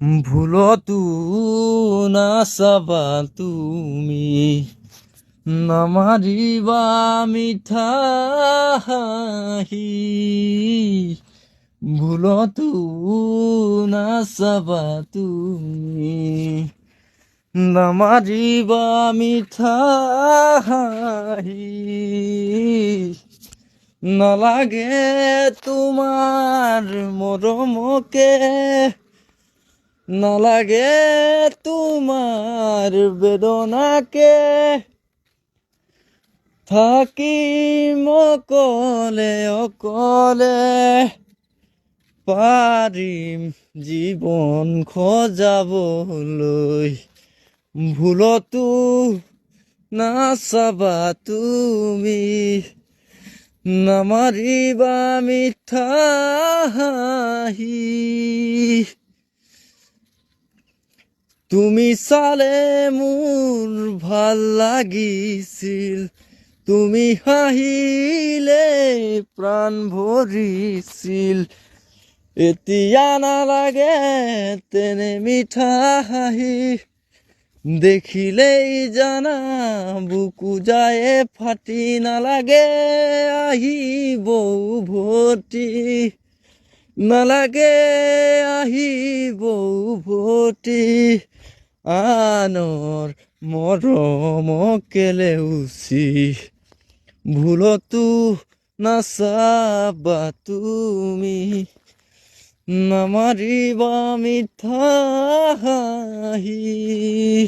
ভুলতো নাচাবা তুমি, নামাৰিবা মিঠা হাঁহি। ভুলতো নাচাবা তুমি, নামাৰিবা মিঠা হাঁহি। নালাগে তোমাৰ মৰমকে, নালাগে তোমাৰ বেদনাকে, থাকিম অকলে অকলে, পাৰিম জীৱন সজাবলৈ। ভুলতো নাচাবা তুমি, নামাৰিবা মিঠা হাঁহি। তুমি চালে মোৰ ভাল লাগিছিল, তুমি হাঁহিলে প্ৰাণ ভৰিছিল। এতিয়া নালাগে তেনে মিঠা হাঁহি, দেখিলেই জানা বুকু যায় ফাটি। নালাগে আহিব উভতি, নালাগে আহিব উভতি। আনৰ মৰম কেলে উচি, ভুলতো নাচাবা তুমি, নামাৰিবা মিঠা হাঁহি।